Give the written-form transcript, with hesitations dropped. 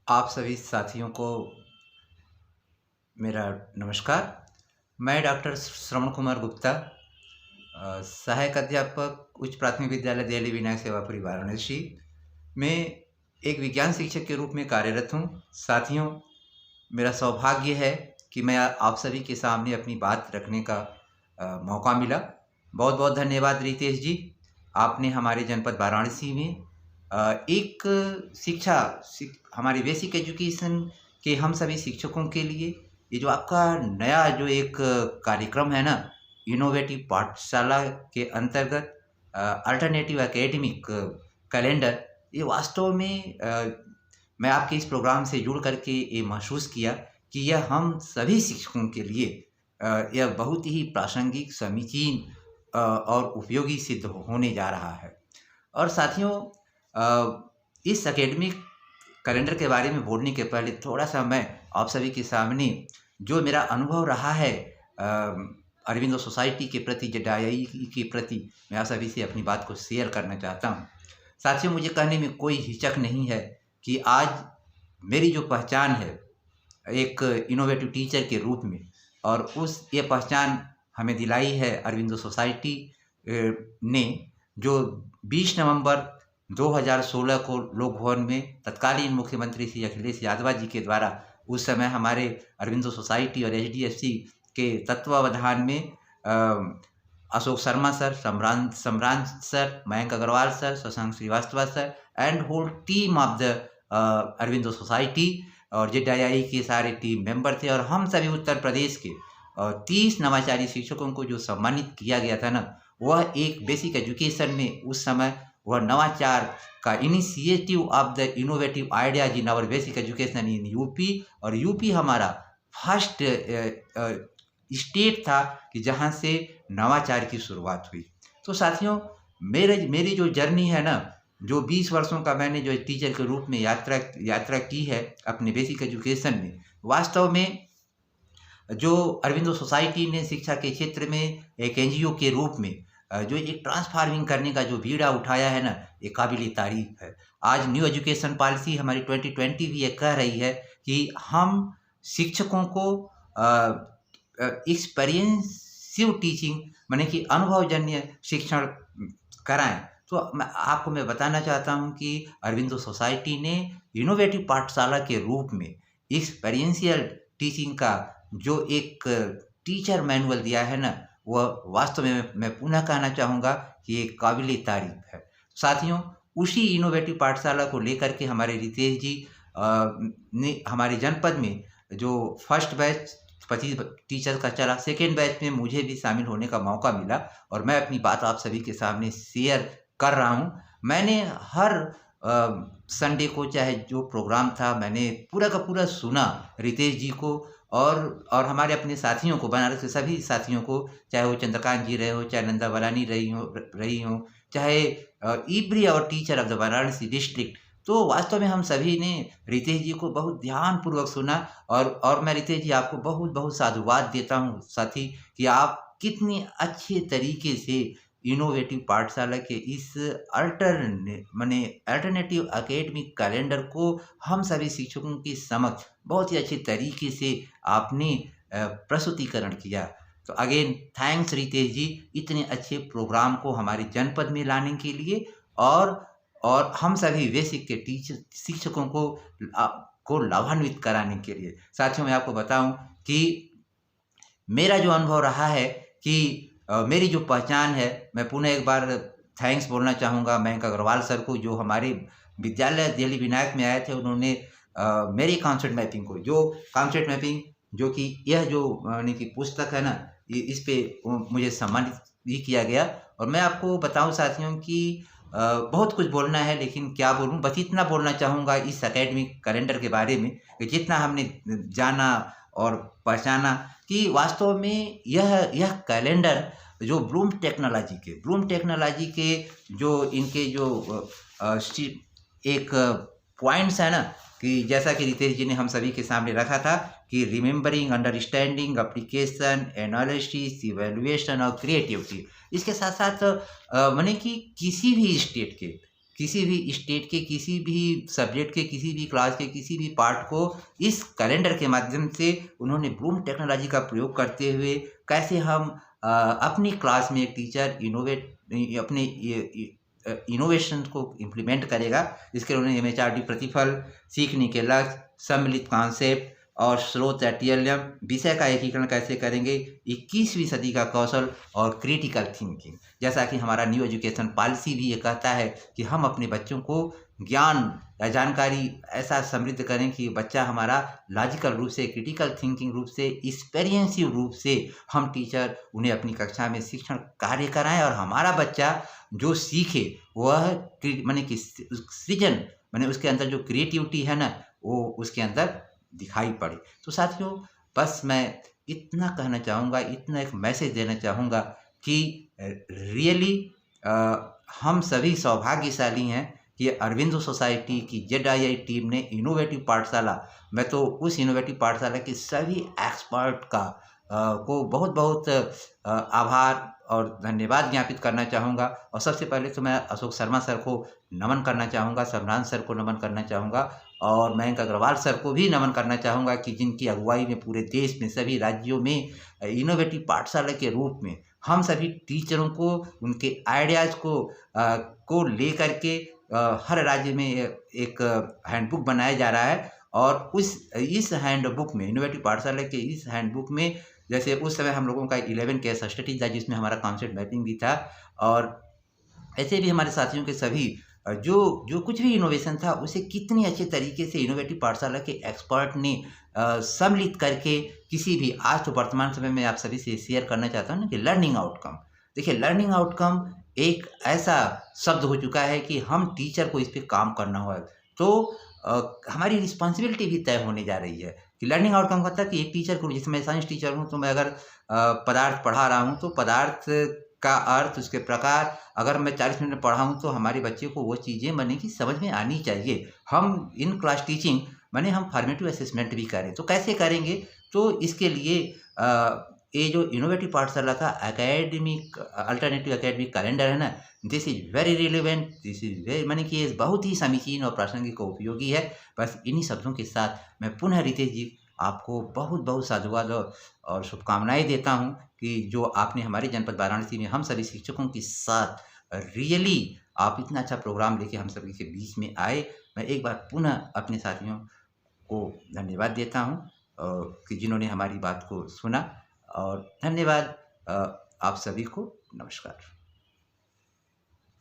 आप सभी साथियों को मेरा नमस्कार। मैं डॉक्टर श्रवण कुमार गुप्ता, सहायक अध्यापक उच्च प्राथमिक विद्यालय दिल्ली विनायक सेवापुरी वाराणसी में एक विज्ञान शिक्षक के रूप में कार्यरत हूँ। साथियों, मेरा सौभाग्य है कि मैं आप सभी के सामने अपनी बात रखने का मौका मिला। बहुत बहुत धन्यवाद रितेश जी। आपने हमारे जनपद वाराणसी में एक हमारी बेसिक एजुकेशन के हम सभी शिक्षकों के लिए ये जो आपका नया जो एक कार्यक्रम है ना, इनोवेटिव पाठशाला के अंतर्गत अल्टरनेटिव एकेडमिक कैलेंडर, ये वास्तव में मैं आपके इस प्रोग्राम से जुड़ करके ये महसूस किया कि यह हम सभी शिक्षकों के लिए यह बहुत ही प्रासंगिक, समीचीन और उपयोगी सिद्ध होने जा रहा है। और साथियों, इस एकेडमिक कैलेंडर के बारे में बोलने के पहले थोड़ा सा मैं आप सभी के सामने जो मेरा अनुभव रहा है अरविंदो सोसाइटी के प्रति, जेडाई के प्रति, मैं आप सभी से अपनी बात को शेयर करना चाहता हूँ। साथियों, मुझे कहने में कोई हिचक नहीं है कि आज मेरी जो पहचान है एक इनोवेटिव टीचर के रूप में, और ये पहचान हमें दिलाई है अरविंदो सोसाइटी ने, जो 20 नवंबर 2016 को लोक भवन में तत्कालीन मुख्यमंत्री श्री अखिलेश यादव जी के द्वारा, उस समय हमारे अरविंदो सोसाइटी और एचडीएफसी के तत्वावधान में Ashok Sharma sir, Samran sir, Mayank Agarwal sir, Shashank Srivastava sir and whole team of the Aurobindo society और जेडीआई के सारे टीम मेंबर थे, और हम सभी उत्तर प्रदेश के 30 नवाचारी शिक्षकों को जो सम्मानित किया गया था ना, वह एक बेसिक एजुकेशन में उस समय वह नवाचार का initiative of the innovative ideas in our basic education in UP, और यूपी हमारा फर्स्ट स्टेट था कि जहां से नवाचार की शुरुआत हुई। तो साथियों, मेरी जो जर्नी है ना, जो 20 वर्षों का मैंने जो टीचर के रूप में यात्रा की है अपने बेसिक एजुकेशन में, वास्तव में जो अरविंदो सोसाइटी ने शिक्षा के क्षेत्र में एक एनजीओ के रूप में जो एक ट्रांसफार्मिंग करने का जो बीड़ा उठाया है ना, ये काबिल तारीफ है। आज न्यू एजुकेशन पॉलिसी हमारी 2020 भी ये कह रही है कि हम शिक्षकों को एक्सपीरियंसिव टीचिंग, माने कि अनुभवजन्य शिक्षण कराएं। तो मैं बताना चाहता हूं कि अरविंदो सोसाइटी ने इनोवेटिव पाठशाला के रूप में एक्सपीरियंशियल टीचिंग का जो एक टीचर मैनुअल दिया है ना, वह वास्तव में मैं पुनः कहना चाहूँगा कि ये काबिल तारीफ है। साथियों, उसी इनोवेटिव पाठशाला को लेकर के हमारे रितेश जी ने हमारे जनपद में जो फर्स्ट बैच 25 टीचर का चला, सेकेंड बैच में मुझे भी शामिल होने का मौका मिला, और मैं अपनी बात आप सभी के सामने शेयर कर रहा हूँ। मैंने हर संडे को, चाहे जो प्रोग्राम था, मैंने पूरा का पूरा सुना रितेश जी को और हमारे अपने साथियों को, बनारस के सभी साथियों को, चाहे वो चंद्रकांत जी रहे हो, चाहे नंदा वलानी रही हो, चाहे इवरी और teacher of the Varanasi district. तो वास्तव में हम सभी ने रितेश जी को बहुत ध्यानपूर्वक सुना, और मैं रितेश जी आपको बहुत बहुत साधुवाद देता हूँ साथी, कि आप कितनी अच्छे तरीके से इनोवेटिव पाठशाला के इस अल्टरनेटिव एकेडमिक कैलेंडर को हम सभी शिक्षकों के समक्ष बहुत ही अच्छे तरीके से आपने प्रस्तुतिकरण किया। तो अगेन थैंक्स रितेश जी, इतने अच्छे प्रोग्राम को हमारे जनपद में लाने के लिए, और हम सभी बेसिक के शिक्षकों को लाभान्वित कराने के लिए। साथियों, मैं आपको बताऊं कि मेरा जो अनुभव रहा है कि मेरी जो पहचान है, मैं पुनः एक बार थैंक्स बोलना चाहूँगा मयंक अग्रवाल सर को, जो हमारे विद्यालय दिल्ली विनायक में आए थे। उन्होंने मेरी कॉन्सेप्ट मैपिंग को, जो कि यह जो यानी कि पुस्तक है ना, इस पे मुझे सम्मानित भी किया गया। और मैं आपको बताऊं साथियों कि बहुत कुछ बोलना है, लेकिन क्या बोलूं, बस इतना बोलना चाहूँगा इस एकेडमिक कैलेंडर के बारे में कि जितना हमने जाना और पहचाना कि वास्तव में यह कैलेंडर जो ब्लूम टेक्नोलॉजी के जो इनके जो एक पॉइंट्स है ना, कि जैसा कि रितेश जी ने हम सभी के सामने रखा था कि remembering, understanding, application, analysis, evaluation और क्रिएटिविटी, इसके साथ साथ माने कि किसी भी स्टेट के किसी भी स्टेट के किसी भी सब्जेक्ट के किसी भी क्लास के किसी भी पार्ट को इस कैलेंडर के माध्यम से उन्होंने ब्लूम टेक्नोलॉजी का प्रयोग करते हुए कैसे हम अपनी क्लास में एक टीचर अपने इनोवेशन को इम्प्लीमेंट करेगा। इसके लिए उन्होंने एमएचआरडी प्रतिफल, सीखने के लक्ष्य, सम्मिलित कॉन्सेप्ट और स्रोत एटीएलएम, विषय का एकीकरण कैसे करेंगे, 21वीं सदी का कौशल और क्रिटिकल थिंकिंग। जैसा कि हमारा न्यू एजुकेशन पॉलिसी भी ये कहता है कि हम अपने बच्चों को ज्ञान या जानकारी ऐसा समृद्ध करें कि बच्चा हमारा लॉजिकल रूप से, क्रिटिकल थिंकिंग रूप से, एक्सपीरियंसिव रूप से हम टीचर उन्हें अपनी कक्षा में शिक्षण कार्य कराएं और हमारा बच्चा जो सीखे वह माने कि सृजन माने उसके अंदर जो क्रिएटिविटी है ना वो उसके अंदर दिखाई पड़े। तो साथियों, बस मैं इतना कहना चाहूँगा, इतना एक मैसेज देना चाहूँगा कि रियली हम सभी सौभाग्यशाली हैं कि अरविंदो सोसाइटी की ZII टीम ने इनोवेटिव पाठशाला, मैं तो उस इनोवेटिव पाठशाला के सभी एक्सपर्ट का को बहुत बहुत आभार और धन्यवाद ज्ञापित करना चाहूँगा। और सबसे पहले तो मैं अशोक शर्मा सर को नमन करना चाहूँगा, सम्रान सर को नमन करना चाहूँगा और मयंक अग्रवाल सर को भी नमन करना चाहूँगा कि जिनकी अगुवाई में पूरे देश में सभी राज्यों में इनोवेटिव पाठशाला के रूप में हम सभी टीचरों को उनके आइडियाज़ को लेकर के हर राज्य में एक हैंडबुक बनाया जा रहा है। और इस हैंडबुक में, इनोवेटिव पाठशाला के इस हैंडबुक में, जैसे उस समय हम लोगों का 11 केस स्टडी था जिसमें हमारा कॉन्सेप्ट मैपिंग भी था, और ऐसे भी हमारे साथियों के सभी जो कुछ भी इनोवेशन था उसे कितनी अच्छे तरीके से इनोवेटिव पाठशाला के एक्सपर्ट ने सम्मिलित करके किसी भी, आज तो वर्तमान समय में आप सभी से शेयर करना चाहता हूँ ना कि लर्निंग आउटकम। देखिए, लर्निंग आउटकम एक ऐसा शब्द हो चुका है कि हम टीचर को इस पे काम करना होगा, तो हमारी रिस्पॉन्सिबिलिटी भी तय होने जा रही है कि लर्निंग आउटकम का था कि एक टीचर को, जैसे मैं साइंस टीचर हूँ तो मैं अगर पदार्थ पढ़ा रहा हूँ तो पदार्थ का अर्थ, उसके प्रकार अगर मैं 40 मिनट में पढ़ाऊँ तो हमारे बच्चे को वो चीज़ें माने कि समझ में आनी चाहिए। हम इन क्लास टीचिंग माने हम फॉर्मेटिव असेसमेंट भी करें, तो कैसे करेंगे? तो इसके लिए ये जो इनोवेटिव पाठशाला का एकेडमिक अल्टरनेटिव एकेडमिक कैलेंडर है ना, this is very relevant, this is very माने कि ये बहुत ही समीचीन और प्रासंगिक और उपयोगी है। बस इन्हीं शब्दों के साथ मैं पुनः रितेश जी आपको बहुत बहुत साधुवाद और शुभकामनाएं देता हूं कि जो आपने हमारे जनपद वाराणसी में हम सभी शिक्षकों के साथ रियली आप इतना अच्छा प्रोग्राम लेके हम सभी के बीच में आए। मैं एक बार पुनः अपने साथियों को धन्यवाद देता हूं कि जिन्होंने हमारी बात को सुना, और धन्यवाद आप सभी को। नमस्कार।